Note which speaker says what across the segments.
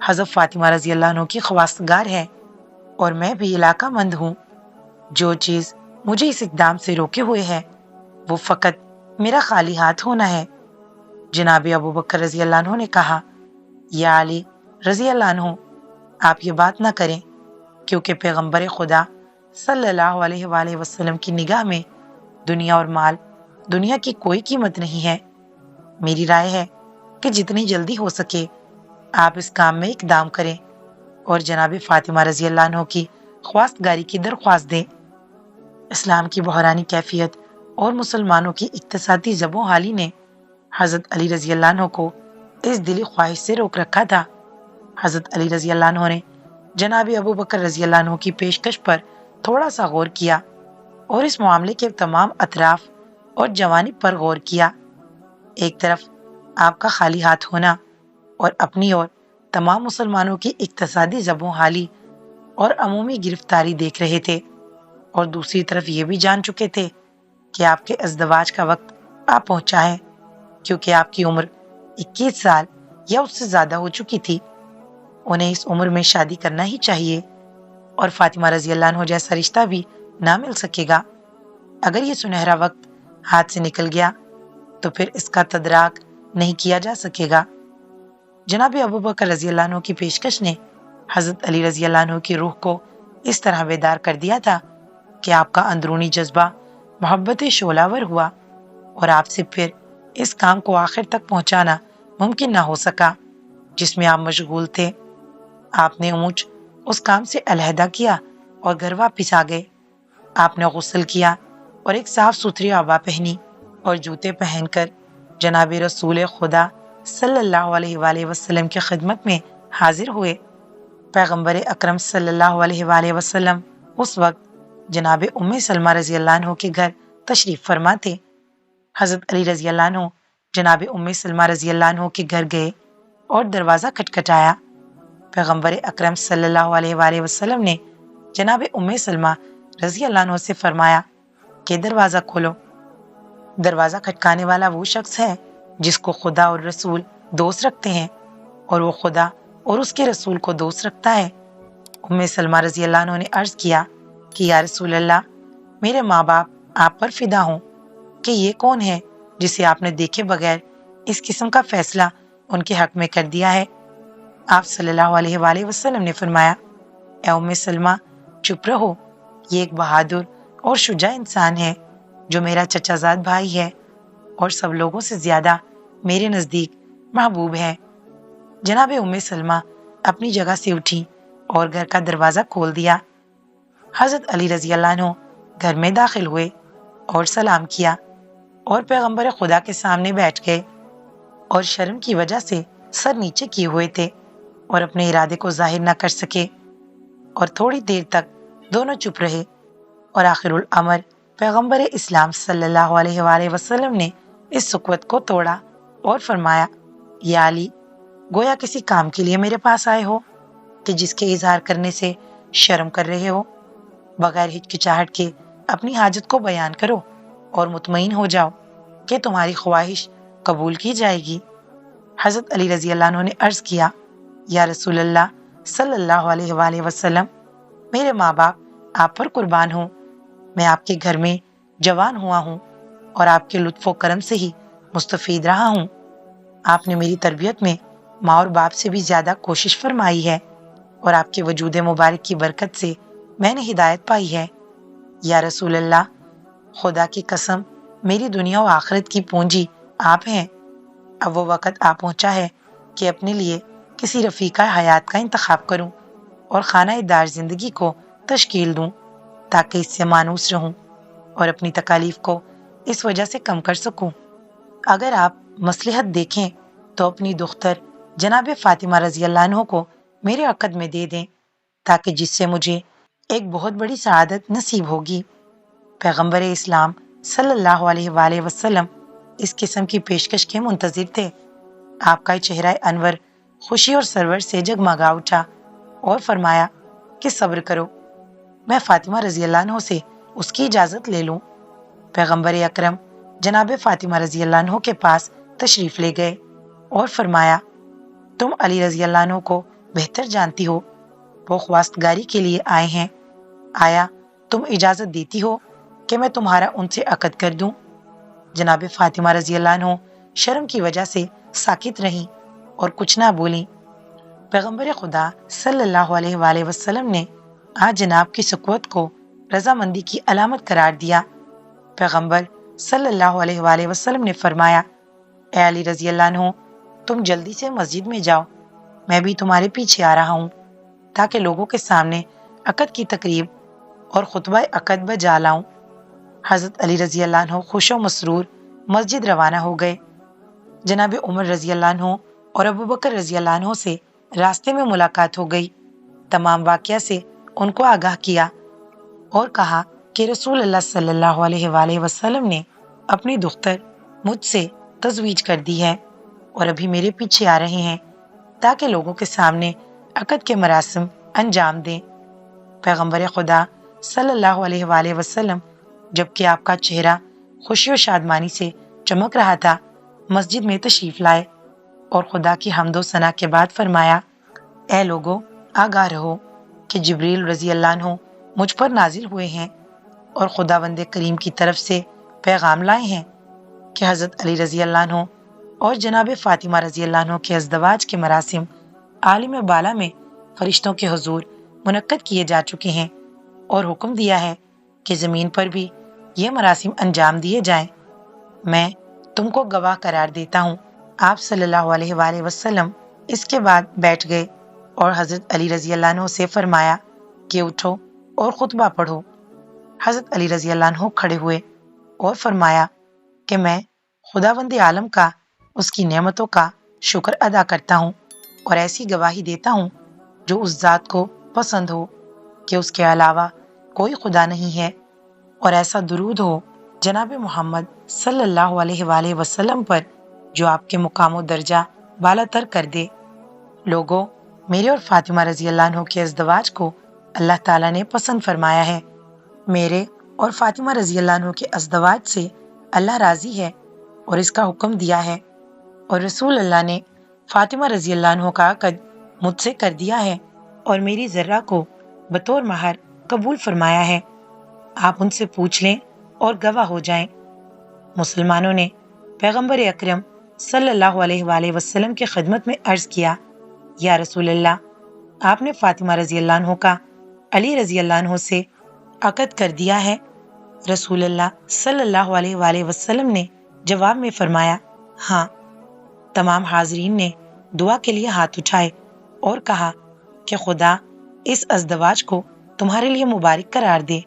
Speaker 1: حضرت فاطمہ رضی اللہ عنہ کی خواستگار ہے اور میں بھی علاقہ مند ہوں۔ جو چیز مجھے اس اقدام سے روکے ہوئے ہے وہ فقط میرا خالی ہاتھ ہونا ہے۔ جناب ابو بکر رضی اللہ عنہ نے کہا، یا علی رضی اللہ عنہ، آپ یہ بات نہ کریں، کیونکہ پیغمبر خدا صلی اللہ علیہ وآلہ وسلم کی نگاہ میں دنیا اور مال دنیا کی کوئی قیمت نہیں ہے۔ میری رائے ہے کہ جتنی جلدی ہو سکے آپ اس کام میں اقدام کریں اور جناب فاطمہ رضی اللہ عنہ کی خواستگاری کی درخواست دیں۔ اسلام کی بحرانی کیفیت اور مسلمانوں کی اقتصادی زب و حالی نے حضرت علی رضی اللہ عنہ کو اس دلی خواہش سے روک رکھا تھا۔ حضرت علی رضی اللہ عنہ نے جناب ابو بکر رضی اللہ عنہ کی پیشکش پر تھوڑا سا غور کیا اور اس معاملے کے تمام اطراف اور جوانب پر غور کیا۔ ایک طرف آپ کا خالی ہاتھ ہونا اور اپنی اور تمام مسلمانوں کی اقتصادی زب و حالی اور عمومی گرفتاری دیکھ رہے تھے، اور دوسری طرف یہ بھی جان چکے تھے کہ آپ کے ازدواج کا وقت آ پہنچا ہے، کیونکہ آپ کی عمر 21 سال یا اس سے زیادہ ہو چکی تھی۔ انہیں اس عمر میں شادی کرنا ہی چاہیے، اور فاطمہ رضی اللہ عنہ جیسا رشتہ بھی نہ مل سکے گا۔ اگر یہ سنہرا وقت ہاتھ سے نکل گیا تو پھر اس کا تدراک نہیں کیا جا سکے گا۔ جناب ابو بکر رضی اللہ عنہ کی پیشکش نے حضرت علی رضی اللہ عنہ کی روح کو اس طرح بیدار کر دیا تھا کہ آپ کا اندرونی جذبہ محبت شعلہ ور ہوا، اور آپ سے پھر اس کام کو آخر تک پہنچانا ممکن نہ ہو سکا جس میں آپ مشغول تھے۔ آپ نے اونچ اس کام سے علیحدہ کیا اور گھر واپس آ گئے۔ آپ نے غسل کیا اور ایک صاف ستھری عبا پہنی اور جوتے پہن کر جناب رسول خدا صلی اللہ علیہ وآلہ وسلم کی خدمت میں حاضر ہوئے۔ پیغمبر اکرم صلی اللہ علیہ وآلہ وسلم اس وقت جناب ام سلمہ رضی اللہ عنہ کے گھر تشریف فرما تھے۔ حضرت علی رضی اللہ عنہ جناب ام سلمہ رضی اللہ عنہ کے گھر گئے اور دروازہ کھٹکھٹایا۔ پیغمبر اکرم صلی اللہ علیہ وآلہ وسلم نے جناب ام سلمہ رضی اللہ عنہ سے فرمایا کہ دروازہ کھولو۔ دروازہ کھٹکانے والا وہ شخص ہے جس کو خدا اور رسول دوست رکھتے ہیں، اور وہ خدا اور اس کے رسول کو دوست رکھتا ہے۔ ام سلمہ رضی اللہ عنہ نے عرض کیا کہ یا رسول اللہ، میرے ماں باپ آپ پر فدا ہوں کہ یہ کون ہے جسے آپ نے دیکھے بغیر اس قسم کا فیصلہ ان کے حق میں کر دیا ہے؟ آپ صلی اللہ علیہ وآلہ وسلم نے فرمایا، اے ام سلمہ، چپ رہو، یہ ایک بہادر اور شجاع انسان ہے جو میرا چچا زاد بھائی ہے اور سب لوگوں سے زیادہ میرے نزدیک محبوب ہے۔ جناب ام سلمہ اپنی جگہ سے اٹھی اور گھر کا دروازہ کھول دیا۔ حضرت علی رضی اللہ عنہ گھر میں داخل ہوئے اور سلام کیا اور پیغمبر خدا کے سامنے بیٹھ گئے، اور شرم کی وجہ سے سر نیچے کیے ہوئے تھے اور اپنے ارادے کو ظاہر نہ کر سکے، اور تھوڑی دیر تک دونوں چپ رہے، اور آخر الامر پیغمبر اسلام صلی اللہ علیہ وآلہ وسلم نے اس سکوت کو توڑا اور فرمایا، یا علی، گویا کسی کام کے لیے میرے پاس آئے ہو کہ جس کے اظہار کرنے سے شرم کر رہے ہو؟ بغیر ہچکچاہٹ کے اپنی حاجت کو بیان کرو اور مطمئن ہو جاؤ کہ تمہاری خواہش قبول کی جائے گی۔ حضرت علی رضی اللہ عنہ نے عرض کیا، یا رسول اللہ صلی اللہ علیہ وآلہ وسلم، میرے ماں باپ آپ پر قربان ہوں، میں آپ کے گھر میں جوان ہوا ہوں اور آپ کے لطف و کرم سے ہی مستفید رہا ہوں۔ آپ نے میری تربیت میں ماں اور باپ سے بھی زیادہ کوشش فرمائی ہے، اور آپ کے وجود مبارک کی برکت سے میں نے ہدایت پائی ہے۔ یا رسول اللہ، خدا کی قسم، میری دنیا و آخرت کی پونجی آپ ہیں۔ اب وہ وقت آ پہنچا ہے کہ اپنے لیے کسی رفیقہ حیات کا انتخاب کروں اور خانہ دار زندگی کو تشکیل دوں تاکہ اس سے مانوس رہوں اور اپنی تکالیف کو اس وجہ سے کم کر سکوں۔ اگر آپ مصلحت دیکھیں تو اپنی دختر جناب فاطمہ رضی اللہ عنہ کو میرے عقد میں دے دیں تاکہ جس سے مجھے ایک بہت بڑی سعادت نصیب ہوگی۔ پیغمبر اسلام صلی اللہ علیہ وآلہ وسلم اس قسم کی پیشکش کے منتظر تھے۔ آپ کا چہرہ انور خوشی اور سرور سے جگمگا اٹھا اور فرمایا کہ صبر کرو، میں فاطمہ رضی اللہ عنہ سے اس کی اجازت لے لوں۔ پیغمبر اکرم جناب فاطمہ رضی اللہ عنہ کے پاس تشریف لے گئے اور فرمایا، تم علی رضی اللہ عنہ کو بہتر جانتی ہو، وہ خواستگاری کے لیے آئے ہیں۔ آیا تم اجازت دیتی ہو کہ میں تمہارا ان سے عقد کر دوں؟ جناب فاطمہ رضی اللہ عنہ شرم کی وجہ سے ساکت رہیں اور کچھ نہ بولیں۔ پیغمبر خدا صلی اللہ علیہ وآلہ وسلم نے آج جناب کی سکوت کو رضامندی کی علامت قرار دیا۔ پیغمبر صلی اللہ علیہ وآلہ وسلم نے فرمایا، اے علی رضی اللہ عنہ، تم جلدی سے مسجد میں جاؤ، میں بھی تمہارے پیچھے آ رہا ہوں تاکہ لوگوں کے سامنے عقد کی تقریب اور خطبہ عقد بجا لاؤں۔ حضرت علی رضی اللہ عنہ خوش و مسرور مسجد روانہ ہو گئے۔ جناب عمر رضی اللہ عنہ اور ابوبکر رضی اللہ عنہ سے راستے میں ملاقات ہو گئی۔ تمام واقعہ سے ان کو آگاہ کیا اور کہا کہ رسول اللہ صلی اللہ علیہ وآلہ وسلم نے اپنی دختر مجھ سے تزویج کر دی ہے اور ابھی میرے پیچھے آ رہے ہیں تاکہ لوگوں کے سامنے عقد کے مراسم انجام دیں۔ پیغمبر خدا صلی اللہ علیہ وآلہ وسلم جبکہ آپ کا چہرہ خوشی و شادمانی سے چمک رہا تھا، مسجد میں تشریف لائے اور خدا کی حمد و ثنا کے بعد فرمایا، اے لوگو، آگاہ رہو کہ جبریل رضی اللہ عنہ مجھ پر نازل ہوئے ہیں اور خداوند کریم کی طرف سے پیغام لائے ہیں کہ حضرت علی رضی اللہ عنہ اور جناب فاطمہ رضی اللہ عنہ کے ازدواج کے مراسم عالم بالا میں فرشتوں کے حضور منعقد کیے جا چکے ہیں اور حکم دیا ہے کہ زمین پر بھی یہ مراسم انجام دیے جائیں۔ میں تم کو گواہ قرار دیتا ہوں۔ آپ صلی اللہ علیہ وآلہ وسلم اس کے بعد بیٹھ گئے اور حضرت علی رضی اللہ عنہ سے فرمایا کہ اٹھو اور خطبہ پڑھو۔ حضرت علی رضی اللہ عنہ کھڑے ہوئے اور فرمایا کہ میں خداوند عالم کا، اس کی نعمتوں کا شکر ادا کرتا ہوں اور ایسی گواہی دیتا ہوں جو اس ذات کو پسند ہو کہ اس کے علاوہ کوئی خدا نہیں ہے، اور ایسا درود ہو جناب محمد صلی اللہ علیہ وآلہ وسلم پر جو آپ کے مقام و درجہ بالا تر کر دے۔ لوگوں، میرے اور فاطمہ رضی اللہ عنہ کے ازدواج کو اللہ تعالیٰ نے پسند فرمایا ہے۔ میرے اور فاطمہ رضی اللہ عنہ کے ازدواج سے اللہ راضی ہے اور اس کا حکم دیا ہے، اور رسول اللہ نے فاطمہ رضی اللہ عنہ کا عقد مجھ سے کر دیا ہے اور میری ذرہ کو بطور مہر قبول فرمایا ہے۔ آپ ان سے پوچھ لیں اور گواہ ہو جائیں۔ مسلمانوں نے پیغمبر اکرم صلی اللہ علیہ وآلہ وسلم کی خدمت میں عرض کیا، یا رسول اللہ، آپ نے فاطمہ رضی اللہ عنہ کا علی رضی اللہ عنہ سے عقد کر دیا ہے؟ رسول اللہ صلی اللہ علیہ وآلہ وسلم نے جواب میں فرمایا، ہاں۔ تمام حاضرین نے دعا کے لیے ہاتھ اٹھائے اور کہا کہ خدا اس ازدواج کو تمہارے لیے مبارک قرار دے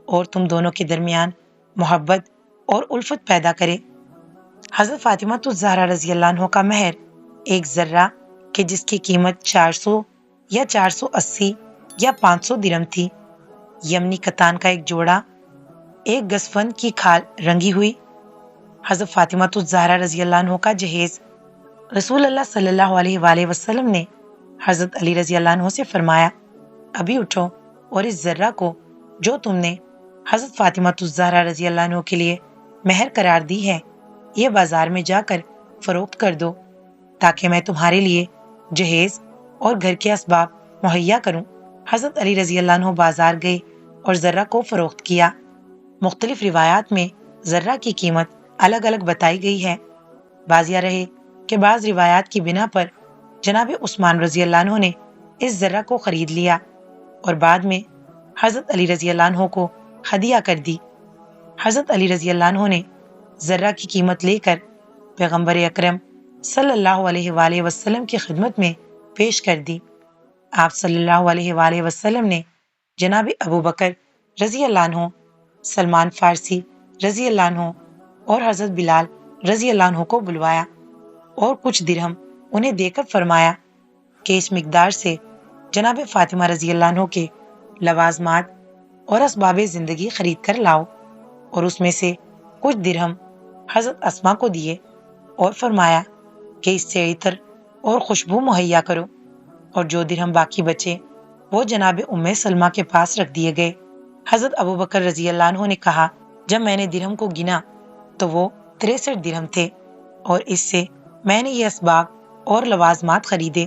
Speaker 1: اور تم دونوں کے درمیان محبت اور الفت پیدا کرے۔ حضرت فاطمہ الزہرا رضی اللہ عنہ کا مہر ایک ذرہ کہ جس کی قیمت 400 یا 480 یا 500 درہم تھی، یمنی کتان کا ایک جوڑا، ایک گزفن کی کھال رنگی ہوئی۔ حضرت فاطمہ الزہرا رضی اللہ عنہ کا جہیز رسول اللہ صلی اللہ علیہ وآلہ وسلم نے حضرت علی رضی اللہ عنہ سے فرمایا، ابھی اٹھو اور اس ذرہ کو جو تم نے حضرت فاطمہ الزہرا رضی اللہ عنہ کے لیے مہر قرار دی ہے، یہ بازار میں جا کر فروخت کر دو تاکہ میں تمہارے لیے جہیز اور گھر کے اسباب مہیا کروں۔ حضرت علی رضی اللہ عنہ بازار گئے اور ذرہ کو فروخت کیا۔ مختلف روایات میں ذرہ کی قیمت الگ الگ بتائی گئی ہے۔ بعض یہ رہے کہ بعض روایات کی بنا پر جناب عثمان رضی اللہ عنہ نے اس ذرہ کو خرید لیا اور بعد میں حضرت علی رضی اللہ عنہ کو ہدیہ کر دی۔ حضرت علی رضی اللہ عنہ نے ذرہ کی قیمت لے کر پیغمبر اکرم صلی اللہ علیہ وآلہ وسلم کی خدمت میں پیش کر دی۔ آپ صلی اللہ علیہ وآلہ وسلم نے جناب ابوبکر رضی اللہ عنہ، سلمان فارسی رضی اللہ عنہ اور حضرت بلال رضی اللہ عنہ کو بلوایا اور کچھ درہم انہیں دے کر فرمایا کہ اس مقدار سے جناب فاطمہ رضی اللہ عنہ کے لوازمات اور اسباب زندگی خرید کر لاؤ، اور اس میں سے کچھ درہم حضرت اسما کو دیے اور فرمایا کہ اس سے عطر اور خوشبو مہیا کرو، اور جو درہم باقی بچے وہ جناب ام سلمہ کے پاس رکھ دیے گئے۔ حضرت ابوبکر رضی اللہ عنہ نے کہا، جب میں نے درہم کو گنا تو وہ 63 درہم تھے، اور اس سے میں نے یہ اسباب اور لوازمات خریدے۔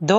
Speaker 1: 2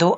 Speaker 1: 2